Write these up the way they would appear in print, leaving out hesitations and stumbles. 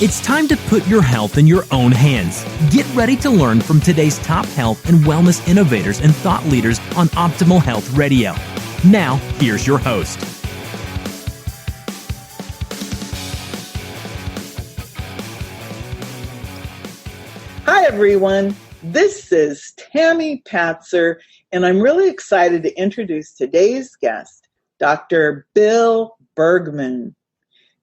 It's time to put your health in your own hands. Get ready to learn from today's top health and wellness innovators and thought leaders on Optimal Health Radio. Now, here's your host. Hi, everyone. This is Tammy Patzer, and I'm really excited to introduce today's guest, Dr. Bill Bergman.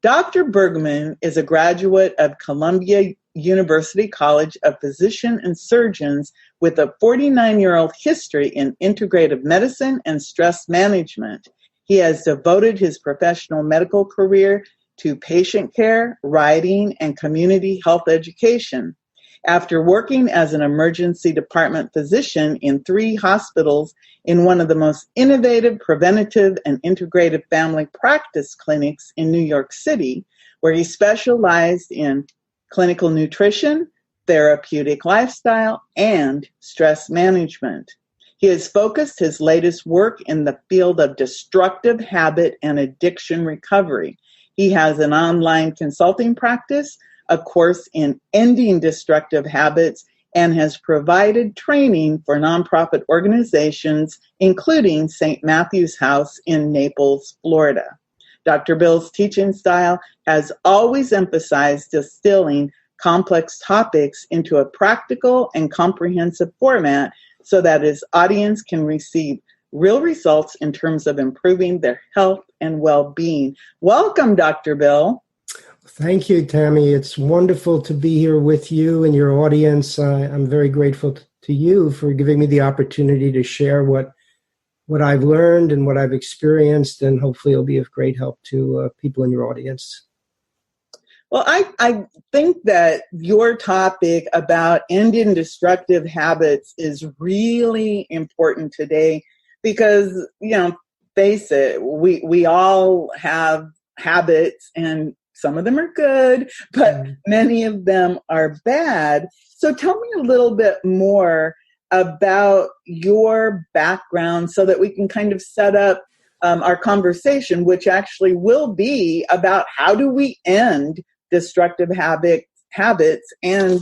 Dr. Bergman is a graduate of Columbia University College of Physicians and Surgeons with a 49-year-old history in integrative medicine and stress management. He has devoted his professional medical career to patient care, writing, and community health education. After working as an emergency department physician in 3 hospitals in one of the most innovative preventative and integrative family practice clinics in New York City, where he specialized in clinical nutrition, therapeutic lifestyle, and stress management. He has focused his latest work in the field of destructive habit and addiction recovery. He has an online consulting practice, a course in ending destructive habits, and has provided training for nonprofit organizations, including St. Matthew's House in Naples, Florida. Dr. Bill's teaching style has always emphasized distilling complex topics into a practical and comprehensive format so that his audience can receive real results in terms of improving their health and well-being. Welcome, Dr. Bill. Thank you, Tammy. It's wonderful to be here with you and your audience. I'm very grateful to you for giving me the opportunity to share what I've learned and what I've experienced, and hopefully it'll be of great help to people in your audience. Well, I think that your topic about ending destructive habits is really important today because, face it, we all have habits, and some of them are good, but many of them are bad. So tell me a little bit more about your background so that we can kind of set up our conversation, which actually will be about how do we end destructive habits and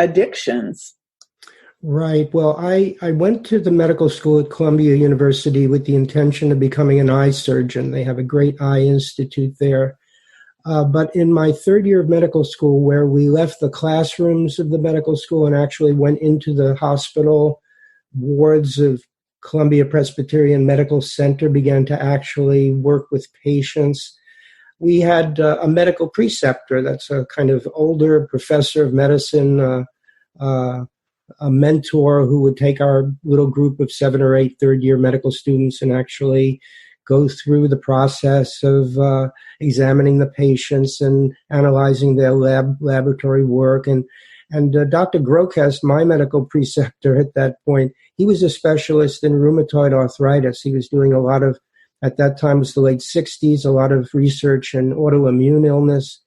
addictions. Right. Well, I went to the medical school at Columbia University with the intention of becoming an eye surgeon. They have a great eye institute there. But in my 3rd year of medical school, where we left the classrooms of the medical school and actually went into the hospital wards of Columbia Presbyterian Medical Center, began to actually work with patients, we had a medical preceptor. That's a kind of older professor of medicine, a mentor who would take our little group of 7 or 8 third-year medical students and actually go through the process of examining the patients and analyzing their laboratory work. And Dr. Grokest, my medical preceptor at that point, he was a specialist in rheumatoid arthritis. He was doing a lot of, at that time it was the late 60s, a lot of research in autoimmune illness.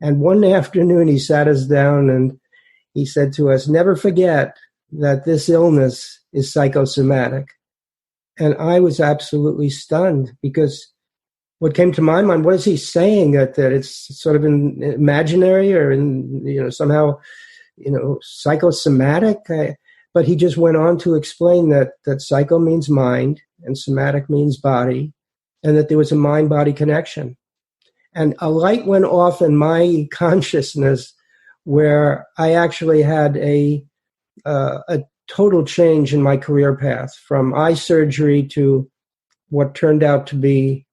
And one afternoon he sat us down and he said to us, "Never forget that this illness is psychosomatic." And I was absolutely stunned because what came to my mind, what is he saying? That it's sort of imaginary or somehow psychosomatic? But he just went on to explain that psycho means mind and somatic means body, and that there was a mind-body connection. And a light went off in my consciousness where I actually had a total change in my career path from eye surgery to what turned out to be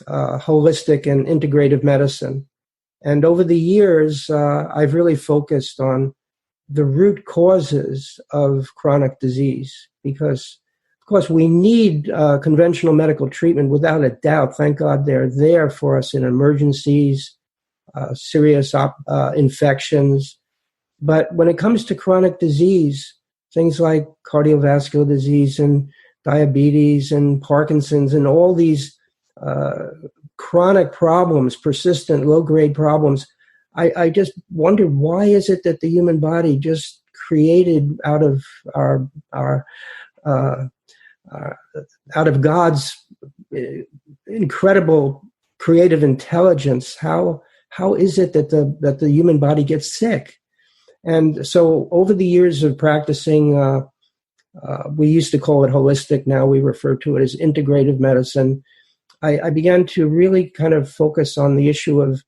holistic and integrative medicine. And over the years, I've really focused on the root causes of chronic disease because, of course, we need conventional medical treatment without a doubt. Thank God they're there for us in emergencies, serious infections. But when it comes to chronic disease, things like cardiovascular disease and diabetes and Parkinson's and all these chronic problems, persistent low-grade problems, I just wondered, why is it that the human body just created out of out of God's incredible creative intelligence, how how is it that the human body gets sick? And so over the years of practicing, we used to call it holistic. Now we refer to it as integrative medicine. I began to really kind of focus on the issue of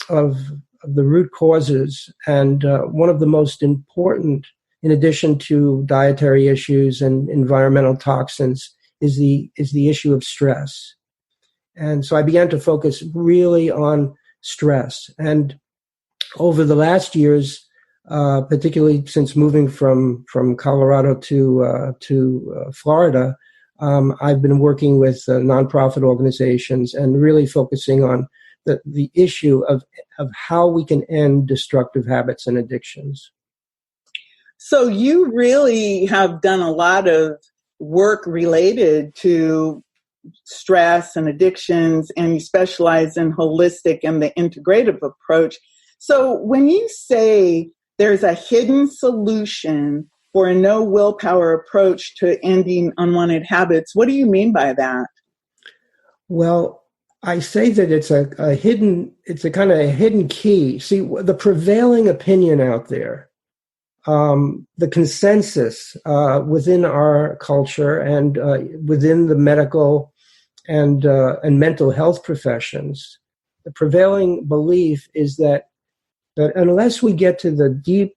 the root causes. And one of the most important, in addition to dietary issues and environmental toxins, is the issue of stress. And so I began to focus really on stress. And over the last years, particularly since moving from Colorado to Florida, I've been working with nonprofit organizations and really focusing on the issue of how we can end destructive habits and addictions. So you really have done a lot of work related to stress and addictions, and you specialize in holistic and the integrative approach. So when you say there's a hidden solution for a no willpower approach to ending unwanted habits, what do you mean by that? Well, I say that it's a kind of a hidden key. See, the prevailing opinion out there, the consensus within our culture and within the medical and mental health professions, the prevailing belief is that unless we get to the deep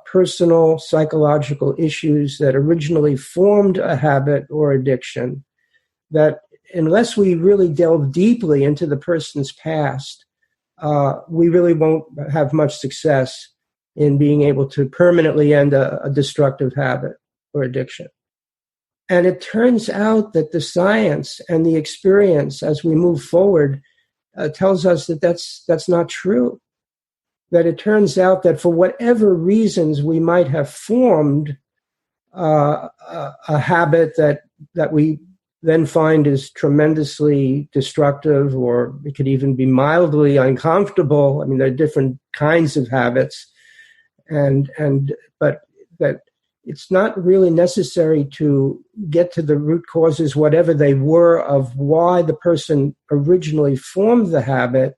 personal psychological issues that originally formed a habit or addiction, that unless we really delve deeply into the person's past, we really won't have much success in being able to permanently end a destructive habit or addiction. And it turns out that the science and the experience as we move forward tells us that that's not true. That it turns out that for whatever reasons we might have formed a habit that we then find is tremendously destructive, or it could even be mildly uncomfortable. I mean, there are different kinds of habits, but that it's not really necessary to get to the root causes, whatever they were, of why the person originally formed the habit.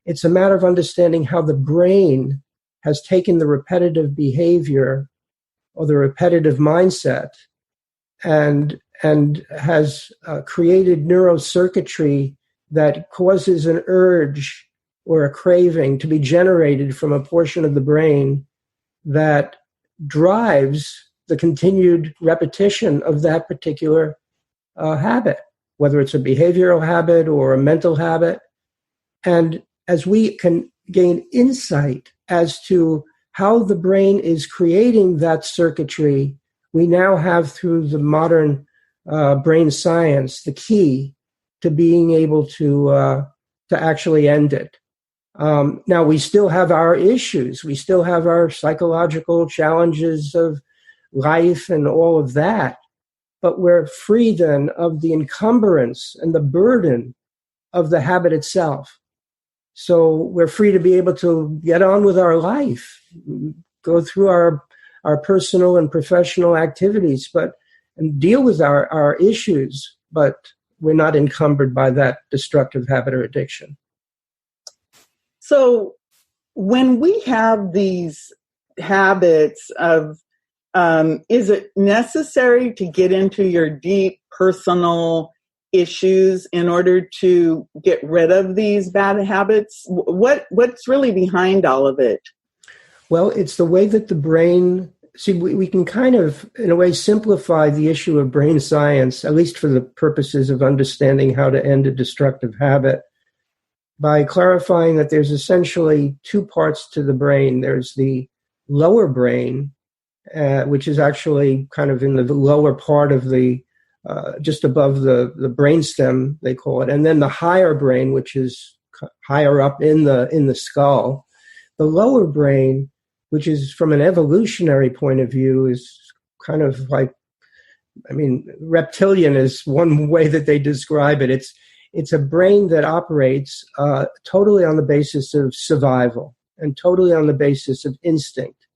It's a matter of understanding how the brain has taken the repetitive behavior or the repetitive mindset and has created neurocircuitry that causes an urge or a craving to be generated from a portion of the brain that drives the continued repetition of that particular habit, whether it's a behavioral habit or a mental habit. And as we can gain insight as to how the brain is creating that circuitry, we now have, through the modern brain science, the key to being able to actually end it. Now, we still have our issues. We still have our psychological challenges of life and all of that. But we're free then of the encumbrance and the burden of the habit itself. So we're free to be able to get on with our life, go through our personal and professional activities, and deal with our issues, but we're not encumbered by that destructive habit or addiction. So when we have these habits of, is it necessary to get into your deep personal issues in order to get rid of these bad habits? What's really behind all of it? Well, it's the way that the brain, we can kind of, in a way, simplify the issue of brain science, at least for the purposes of understanding how to end a destructive habit, by clarifying that there's essentially two parts to the brain. There's the lower brain, which is actually kind of in the lower part of the just above the brainstem, they call it, and then the higher brain, which is higher up in the skull. The lower brain, which is from an evolutionary point of view, is kind of like, reptilian is one way that they describe it. It's a brain that operates totally on the basis of survival, and totally on the basis of instinct,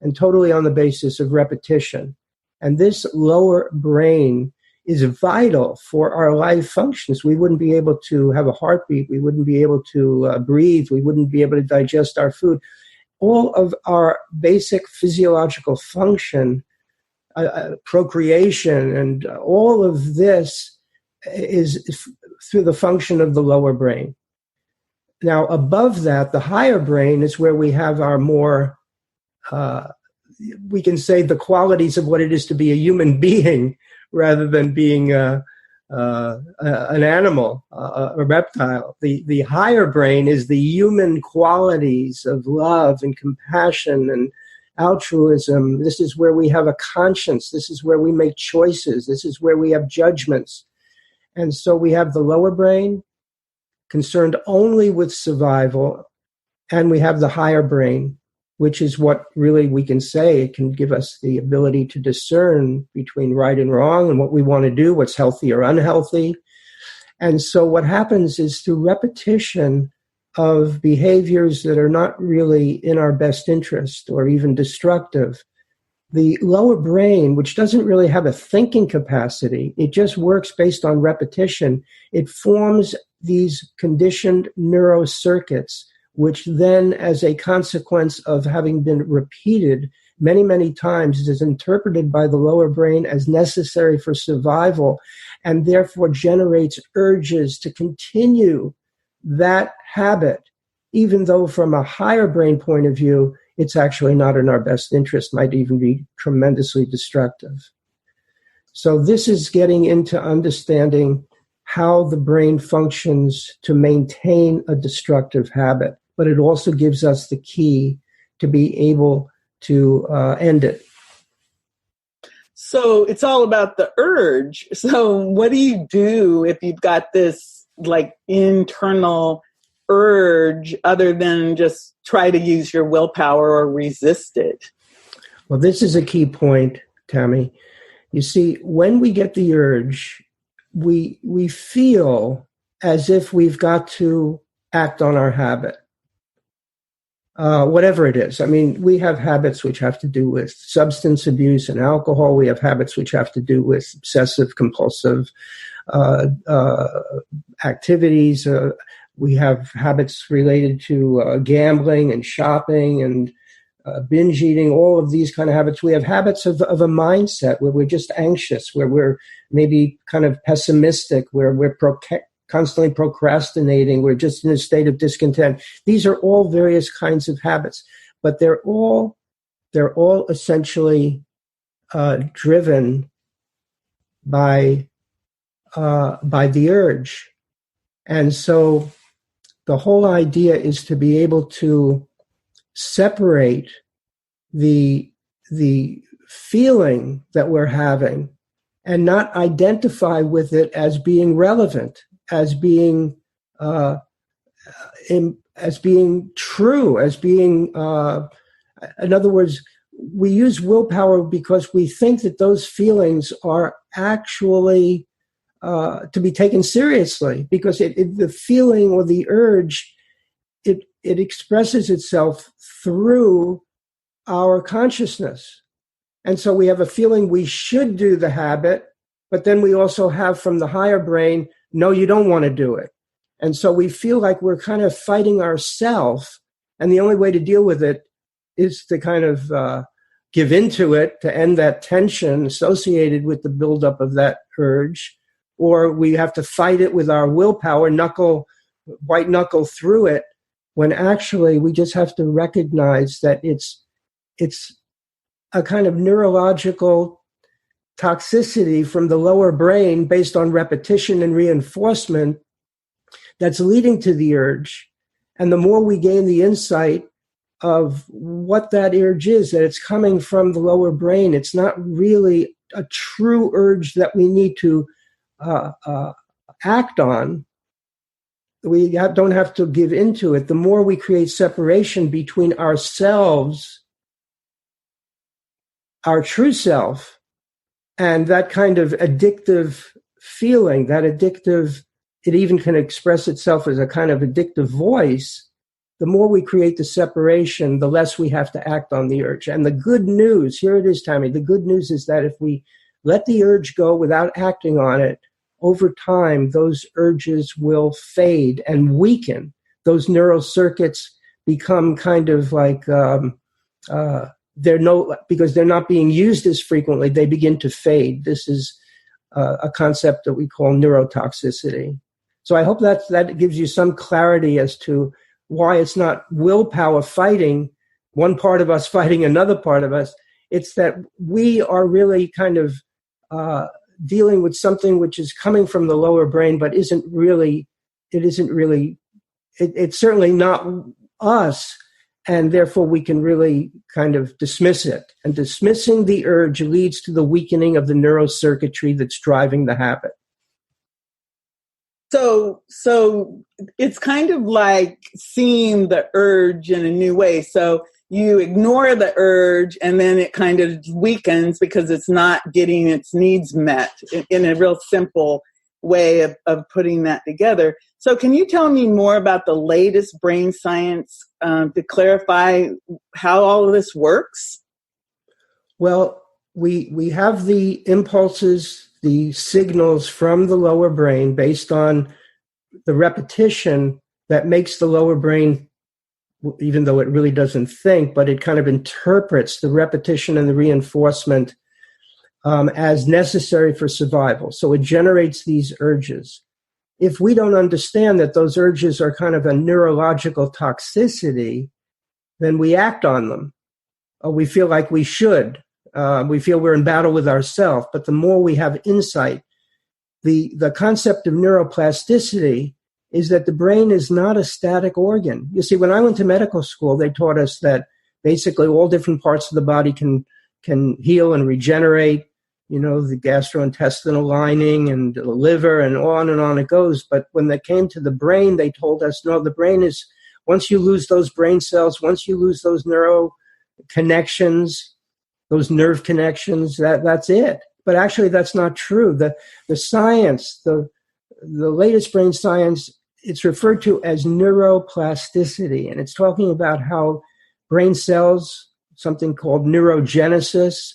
and totally on the basis of repetition. And this lower brain is vital for our life functions. We wouldn't be able to have a heartbeat. We wouldn't be able to breathe. We wouldn't be able to digest our food. All of our basic physiological function, procreation, and all of this is through the function of the lower brain. Now, above that, the higher brain is where we have our more, we can say, the qualities of what it is to be a human being rather than being an animal, a reptile. The higher brain is the human qualities of love and compassion and altruism. This is where we have a conscience. This is where we make choices. This is where we have judgments. And so we have the lower brain concerned only with survival, and we have the higher brain, which is what really we can say it can give us the ability to discern between right and wrong and what we want to do, what's healthy or unhealthy. And so what happens is through repetition of behaviors that are not really in our best interest or even destructive, the lower brain, which doesn't really have a thinking capacity, it just works based on repetition. It forms these conditioned neurocircuits, which then, as a consequence of having been repeated many, many times, is interpreted by the lower brain as necessary for survival, and therefore generates urges to continue that habit, even though from a higher brain point of view, it's actually not in our best interest, might even be tremendously destructive. So this is getting into understanding how the brain functions to maintain a destructive habit, but it also gives us the key to be able to end it. So it's all about the urge. So what do you do if you've got this like internal urge other than just try to use your willpower or resist it? Well, this is a key point, Tammy. You see, when we get the urge, we feel as if we've got to act on our habit. Whatever it is. I mean, we have habits which have to do with substance abuse and alcohol. We have habits which have to do with obsessive compulsive activities. We have habits related to gambling and shopping and binge eating, all of these kind of habits. We have habits of a mindset where we're just anxious, where we're maybe kind of pessimistic, where we're constantly procrastinating, we're just in a state of discontent. These are all various kinds of habits, but they're all essentially driven by the urge. And so the whole idea is to be able to separate the feeling that we're having and not identify with it as being relevant, as being true, as being, in other words, we use willpower because we think that those feelings are actually to be taken seriously, because the feeling or the urge, it expresses itself through our consciousness. And so we have a feeling we should do the habit, but then we also have from the higher brain, no, you don't want to do it. And so we feel like we're kind of fighting ourselves, and the only way to deal with it is to kind of give into it, to end that tension associated with the buildup of that urge, or we have to fight it with our willpower, white knuckle through it, when actually we just have to recognize that it's a kind of neurological toxicity from the lower brain based on repetition and reinforcement that's leading to the urge. And the more we gain the insight of what that urge is, that it's coming from the lower brain, it's not really a true urge that we need to act on. We don't have to give into it. The more we create separation between ourselves, our true self, and that kind of addictive feeling, it even can express itself as a kind of addictive voice. The more we create the separation, the less we have to act on the urge. And the good news, here it is, Tammy, the good news is that if we let the urge go without acting on it, over time, those urges will fade and weaken. Those neural circuits become kind of like because they're not being used as frequently, they begin to fade. This is a concept that we call neurotoxicity. So I hope that gives you some clarity as to why it's not willpower fighting one part of us fighting another part of us. It's that we are really kind of dealing with something which is coming from the lower brain, but it's certainly not us, and therefore we can really kind of dismiss it. And dismissing the urge leads to the weakening of the neurocircuitry that's driving the habit. So it's kind of like seeing the urge in a new way. So you ignore the urge and then it kind of weakens because it's not getting its needs met in a real simple way of putting that together. So can you tell me more about the latest brain science to clarify how all of this works? Well, we have the impulses, the signals from the lower brain based on the repetition that makes the lower brain, even though it really doesn't think, but it kind of interprets the repetition and the reinforcement as necessary for survival. So it generates these urges. If we don't understand that those urges are kind of a neurological toxicity, then we act on them. We feel like we should. We feel we're in battle with ourselves. But the more we have insight, the concept of neuroplasticity is that the brain is not a static organ. You see, when I went to medical school, they taught us that basically all different parts of the body can heal and regenerate, the gastrointestinal lining and the liver and on it goes. But when they came to the brain, they told us, no, the brain is, once you lose those brain cells, once you lose those neuro connections, those nerve connections, that's it. But actually, that's not true. The science, the latest brain science, it's referred to as neuroplasticity, and it's talking about how brain cells, something called neurogenesis,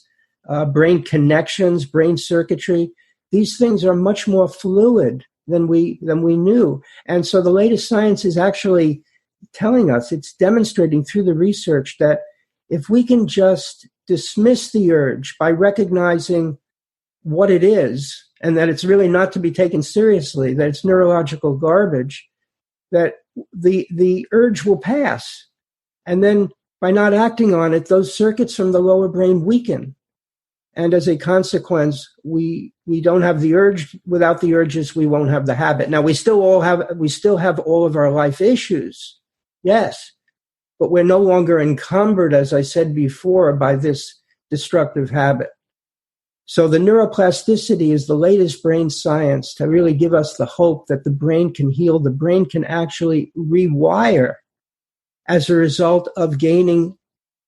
brain connections, brain circuitry, these things are much more fluid than we knew. And so the latest science is actually telling us, it's demonstrating through the research that if we can just dismiss the urge by recognizing what it is, and that it's really not to be taken seriously, that it's neurological garbage, that the urge will pass. And then by not acting on it, those circuits from the lower brain weaken. And as a consequence, we don't have the urge. Without the urges, we won't have the habit. Now, we still have all of our life issues. Yes. But we're no longer encumbered, as I said before, by this destructive habit. So the neuroplasticity is the latest brain science to really give us the hope that the brain can heal. The brain can actually rewire as a result of gaining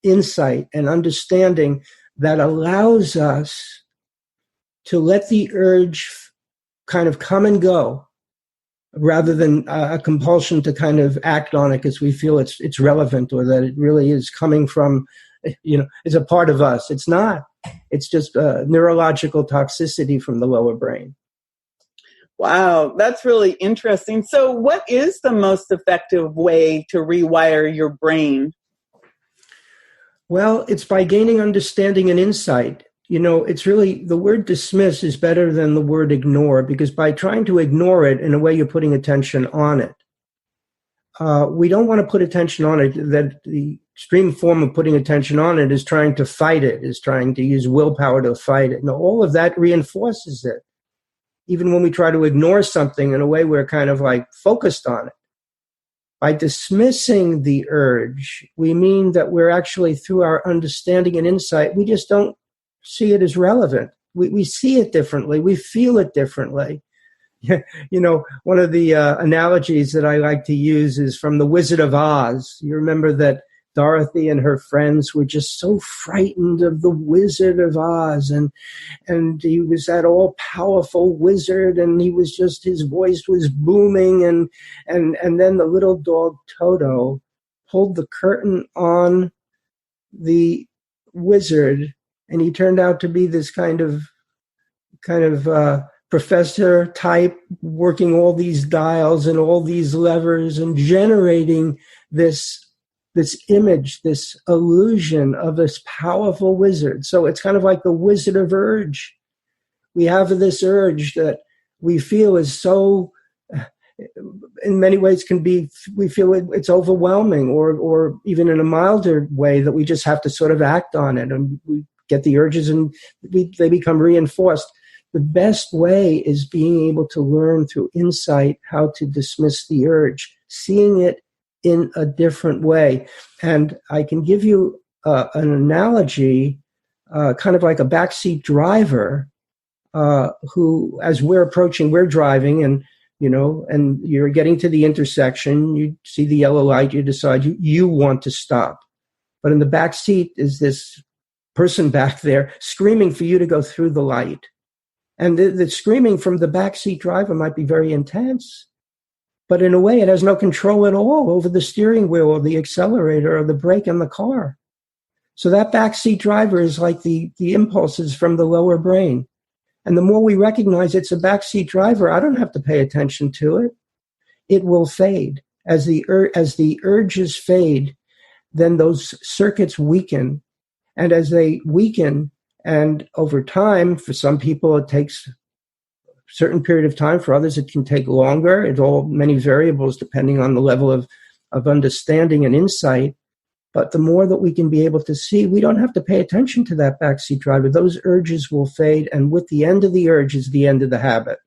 insight and understanding that allows us to let the urge kind of come and go rather than a compulsion to kind of act on it because we feel it's relevant or that it really is coming from, it's a part of us. It's not. It's just neurological toxicity from the lower brain. Wow, that's really interesting. So what is the most effective way to rewire your brain? Well, it's by gaining understanding and insight. It's really, the word dismiss is better than the word ignore, because by trying to ignore it, in a way, you're putting attention on it. We don't want to put attention on it. That the extreme form of putting attention on it is trying to fight it, is trying to use willpower to fight it. Now, all of that reinforces it. Even when we try to ignore something, in a way, we're kind of like focused on it. By dismissing the urge, we mean that we're actually, through our understanding and insight, we just don't see it as relevant. We see it differently. We feel it differently. One of the analogies that I like to use is from The Wizard of Oz. You remember that Dorothy and her friends were just so frightened of the Wizard of Oz, and he was that all-powerful wizard, and he was just, his voice was booming, and then the little dog Toto pulled the curtain on the wizard, and he turned out to be this kind of kind of professor type, working all these dials and all these levers and generating this image, this illusion of this powerful wizard. So it's kind of like the Wizard of Urge. We have this urge that we feel is so, in many ways we feel it's overwhelming, or even in a milder way that we just have to sort of act on it, and we get the urges and they become reinforced. The best way is being able to learn through insight how to dismiss the urge, seeing it in a different way. And I can give you an analogy, kind of like a backseat driver who, as we're driving, and and you're getting to the intersection, you see the yellow light, you decide you want to stop. But in the back seat is this person back there screaming for you to go through the light. And the screaming from the backseat driver might be very intense, but in a way it has no control at all over the steering wheel or the accelerator or the brake in the car. So that backseat driver is like the impulses from the lower brain. And the more we recognize it's a backseat driver, I don't have to pay attention to it. It will fade. As the urges fade, then those circuits weaken. And as they weaken, and over time, for some people it takes a certain period of time, for others it can take longer. It's all many variables depending on the level of understanding and insight. But the more that we can be able to see, we don't have to pay attention to that backseat driver. Those urges will fade, and with the end of the urge is the end of the habit.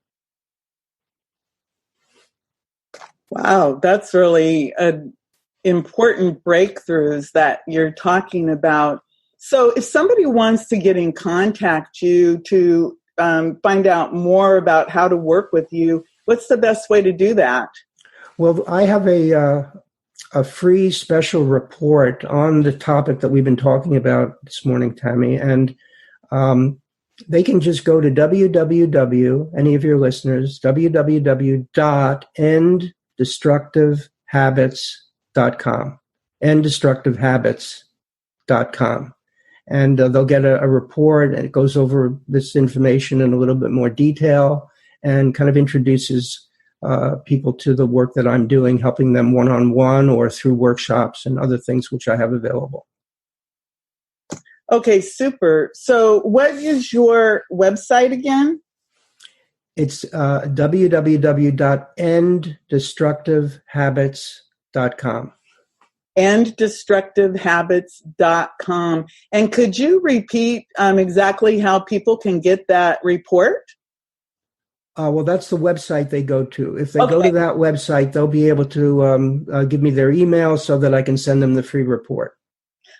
Wow, that's really important breakthroughs that you're talking about. So if somebody wants to get in contact you to find out more about how to work with you, what's the best way to do that? Well, I have a free special report on the topic that we've been talking about this morning, Tammy, and they can just go to any of your listeners, www.enddestructivehabits.com, enddestructivehabits.com. And they'll get a report, and it goes over this information in a little bit more detail and kind of introduces people to the work that I'm doing, helping them one-on-one or through workshops and other things which I have available. Okay, super. So what is your website again? It's www.enddestructivehabits.com. enddestructivehabits.com. And could you repeat exactly how people can get that report? Well, that's the website they go to. If they go to that website, they'll be able to give me their email so that I can send them the free report.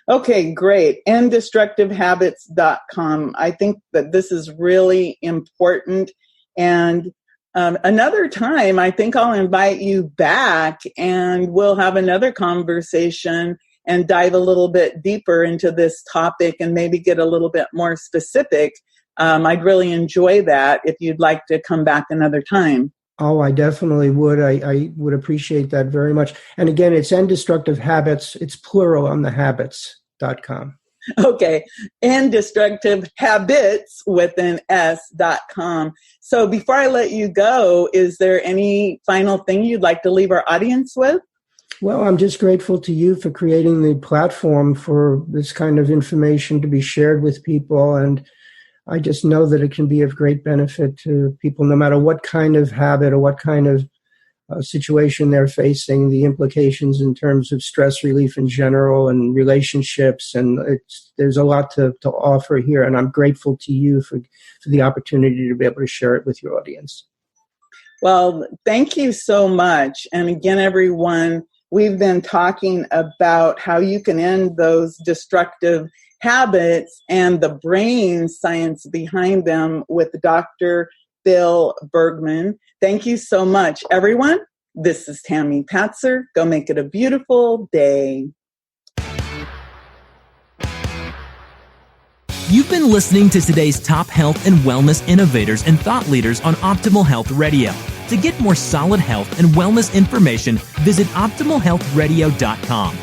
Okay, great. enddestructivehabits.com. I think that this is really important. And another time, I think I'll invite you back and we'll have another conversation and dive a little bit deeper into this topic and maybe get a little bit more specific. I'd really enjoy that if you'd like to come back another time. Oh, I definitely would. I would appreciate that very much. And again, it's End Destructive Habits. It's plural on the habits.com. Okay. Enddestructive habits with an S.com. So before I let you go, is there any final thing you'd like to leave our audience with? Well, I'm just grateful to you for creating the platform for this kind of information to be shared with people. And I just know that it can be of great benefit to people, no matter what kind of habit or what kind of situation they're facing, the implications in terms of stress relief in general and relationships. And there's a lot to offer here. And I'm grateful to you for the opportunity to be able to share it with your audience. Well, thank you so much. And again, everyone, we've been talking about how you can end those destructive habits and the brain science behind them with Dr. Bill Bergman. Thank you so much, everyone. This is Tammy Patzer. Go make it a beautiful day. You've been listening to today's top health and wellness innovators and thought leaders on Optimal Health Radio. To get more solid health and wellness information, visit OptimalHealthRadio.com.